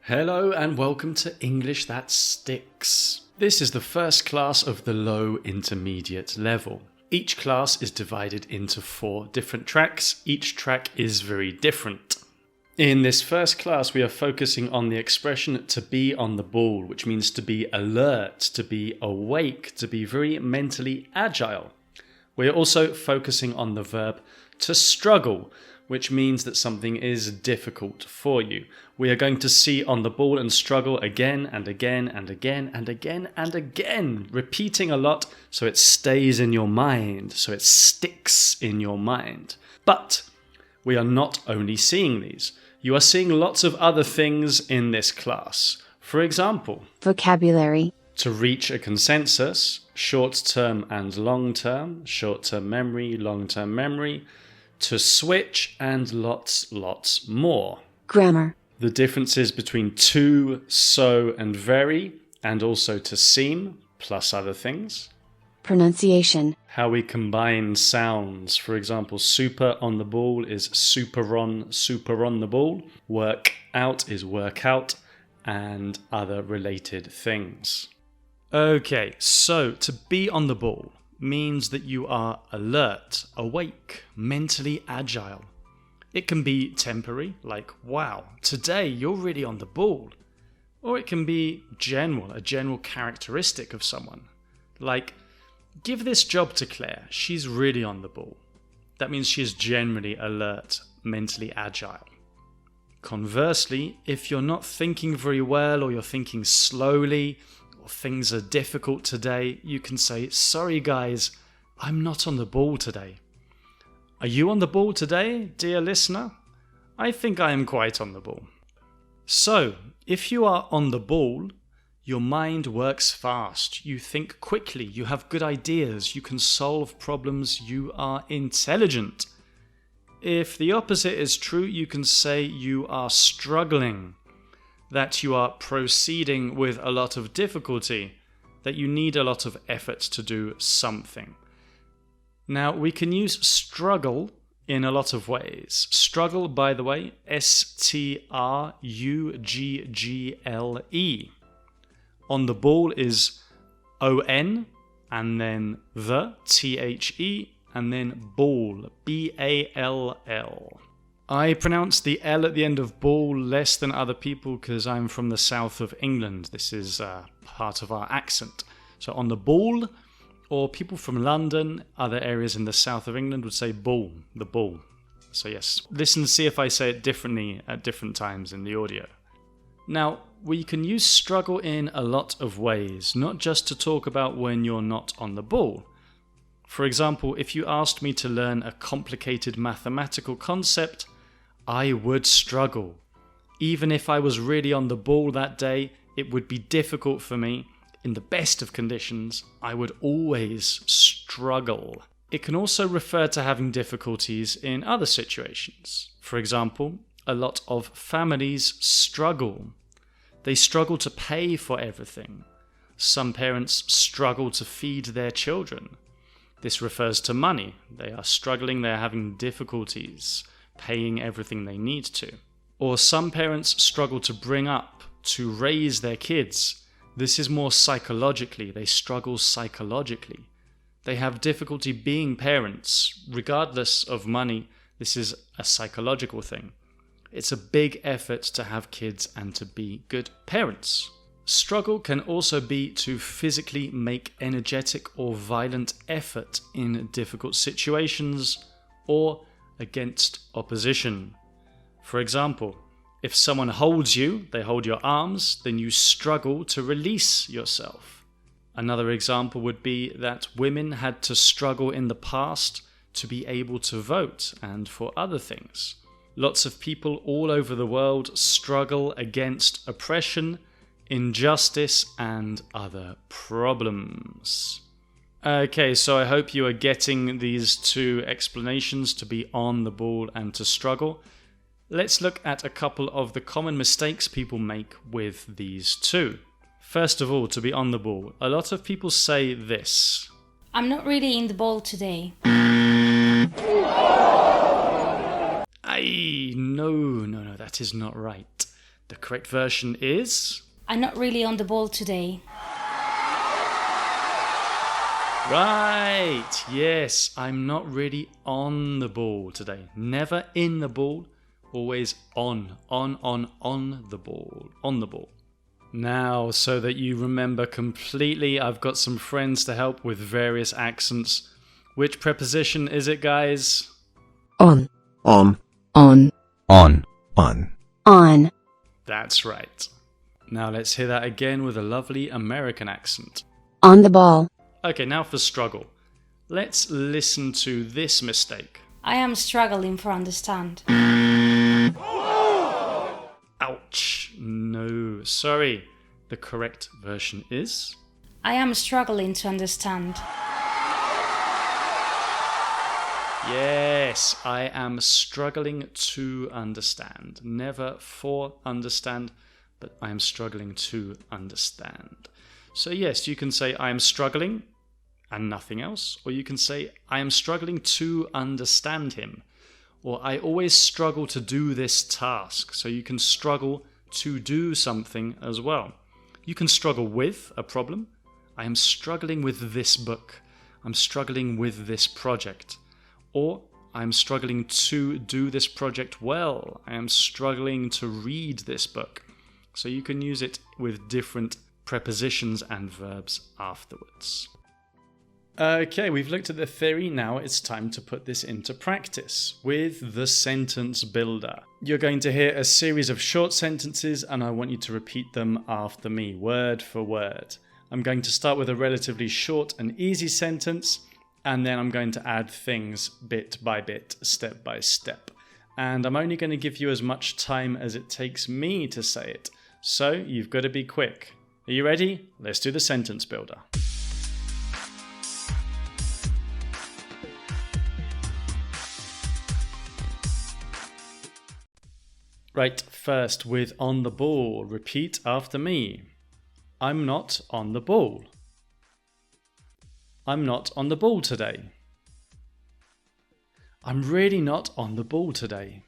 Hello and welcome to English That Sticks. This is the first class of the low intermediate level. Each class is divided into 4 different tracks. Each track is very different. In this first class, we are focusing on the expression to be on the ball, which means to be alert, to be awake, to be very mentally agile. We are also focusing on the verb to struggle, which means that something is difficult for you. We are going to see on the ball and struggle again and again and again and again and again, repeating a lot so it stays in your mind, so it sticks in your mind. But we are not only seeing these. You are seeing lots of other things in this class. For example, vocabulary. To reach a consensus, short-term and long-term, short-term memory, long-term memory, to switch, and lots more. Grammar. The differences between to, so, and very, and also to seem, plus other things. Pronunciation. How we combine sounds. For example, super on the ball is super on the ball. Work out is work out, and other related things. Okay, so to be on the ball means that you are alert, awake, mentally agile. It can be temporary, like, wow, today you're really on the ball. Or it can be general, a general characteristic of someone. Like, give this job to Claire, she's really on the ball. That means she is generally alert, mentally agile. Conversely, if you're not thinking very well or you're thinking slowly, or things are difficult today, you can say, sorry guys, I'm not on the ball today. Are you on the ball today, dear listener? I think I am quite on the ball. So, if you are on the ball, your mind works fast, you think quickly, you have good ideas, you can solve problems, you are intelligent. If the opposite is true, you can say you are struggling, that you are proceeding with a lot of difficulty, that you need a lot of effort to do something. Now, we can use struggle in a lot of ways. Struggle, by the way, S-T-R-U-G-G-L-E. On the ball is O-N, and then the, T-H-E, and then ball, B-A-L-L. I pronounce the L at the end of ball less than other people because I'm from the south of England. This is part of our accent. So on the ball, or people from London, other areas in the south of England would say ball, the ball. So yes, listen to see if I say it differently at different times in the audio. Now, we can use struggle in a lot of ways, not just to talk about when you're not on the ball. For example, if you asked me to learn a complicated mathematical concept, I would struggle. Even if I was really on the ball that day, it would be difficult for me. In the best of conditions, I would always struggle. It can also refer to having difficulties in other situations. For example, a lot of families struggle. They struggle to pay for everything. Some parents struggle to feed their children. This refers to money. They are struggling, they are having difficulties paying everything they need to. Or some parents struggle to bring up, to raise their kids. This is more psychologically. They struggle psychologically. They have difficulty being parents. Regardless of money, this is a psychological thing. It's a big effort to have kids and to be good parents. Struggle can also be to physically make energetic or violent effort in difficult situations or against opposition. For example, if someone holds you, they hold your arms, then you struggle to release yourself. Another example would be that women had to struggle in the past to be able to vote and for other things. Lots of people all over the world struggle against oppression, injustice, and other problems. Okay, so I hope you are getting these 2 explanations, to be on the ball and to struggle. Let's look at a couple of the common mistakes people make with these 2. First of all, to be on the ball. A lot of people say this. I'm not really in the ball today. No, that is not right. The correct version is... I'm not really on the ball today. Right, yes, I'm not really on the ball today. Never in the ball, always on the ball. Now, so that you remember completely, I've got some friends to help with various accents. Which preposition is it, guys? On. On. On. On. On. On. That's right. Now let's hear that again with a lovely American accent. On the ball. Okay, now for struggle. Let's listen to this mistake. I am struggling for understand. Ouch. No, sorry. The correct version is... I am struggling to understand. Yes, I am struggling to understand. Never for understand, but I am struggling to understand. So yes, you can say I am struggling and nothing else, or you can say I am struggling to understand him, or I always struggle to do this task. So you can struggle to do something as well. You can struggle with a problem. I am struggling with this book. I'm struggling with this project. Or I'm struggling to do this project well. I am struggling to read this book. So you can use it with different prepositions and verbs afterwards. Okay, we've looked at the theory. Now it's time to put this into practice with the sentence builder. You're going to hear a series of short sentences and I want you to repeat them after me, word for word. I'm going to start with a relatively short and easy sentence, and then I'm going to add things bit by bit, step by step. And I'm only going to give you as much time as it takes me to say it. So you've got to be quick. Are you ready? Let's do the sentence builder. Right, first with on the ball. Repeat after me. I'm not on the ball. I'm not on the ball today. I'm really not on the ball today.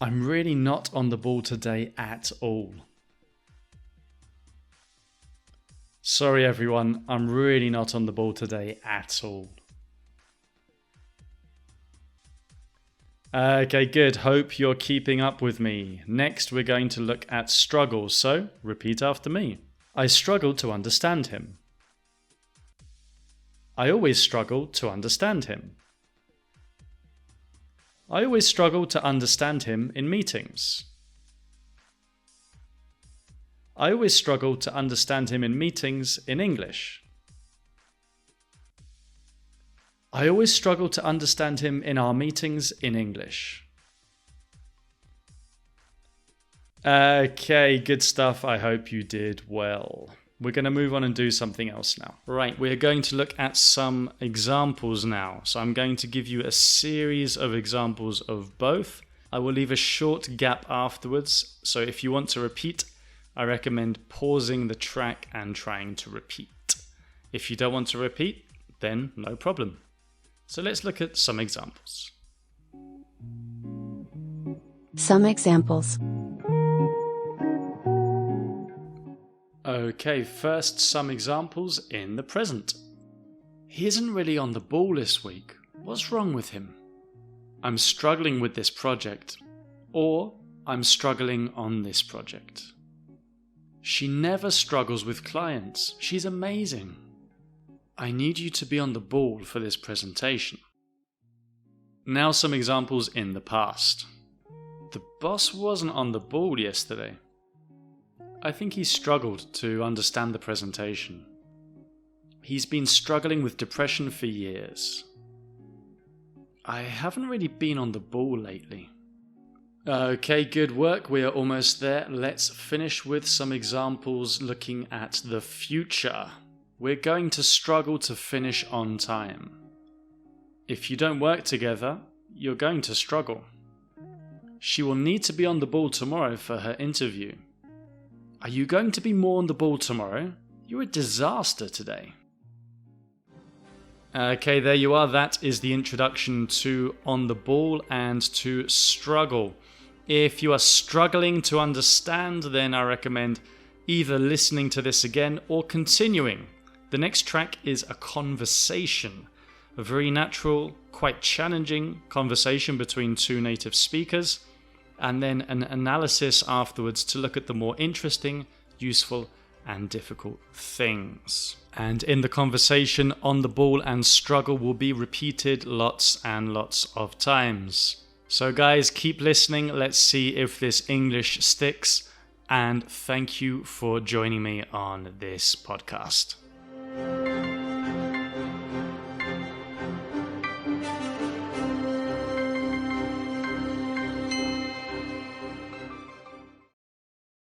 I'm really not on the ball today at all. Sorry everyone, I'm really not on the ball today at all. Okay, good. Hope you're keeping up with me. Next, we're going to look at struggle. So, repeat after me. I struggle to understand him. I always struggle to understand him. I always struggle to understand him in meetings. I always struggle to understand him in meetings in English. I always struggle to understand him in our meetings in English. Okay, good stuff. I hope you did well. We're going to move on and do something else now. Right, we're going to look at some examples now. So I'm going to give you a series of examples of both. I will leave a short gap afterwards. So if you want to repeat, I recommend pausing the track and trying to repeat. If you don't want to repeat, then no problem. So let's look at some examples. Some examples. Okay, first some examples in the present. He isn't really on the ball this week. What's wrong with him? I'm struggling with this project. Or I'm struggling on this project. She never struggles with clients. She's amazing. I need you to be on the ball for this presentation. Now some examples in the past. The boss wasn't on the ball yesterday. I think he struggled to understand the presentation. He's been struggling with depression for years. I haven't really been on the ball lately. Okay, good work. We are almost there. Let's finish with some examples looking at the future. We're going to struggle to finish on time. If you don't work together, you're going to struggle. She will need to be on the ball tomorrow for her interview. Are you going to be more on the ball tomorrow? You're a disaster today. Okay, there you are. That is the introduction to on the ball and to struggle. If you are struggling to understand, then I recommend either listening to this again or continuing. The next track is a conversation, a very natural, quite challenging conversation between two native speakers, and then an analysis afterwards to look at the more interesting, useful, and difficult things. And in the conversation, on the ball and struggle will be repeated lots and lots of times. So guys, keep listening. Let's see if this English sticks. And thank you for joining me on this podcast.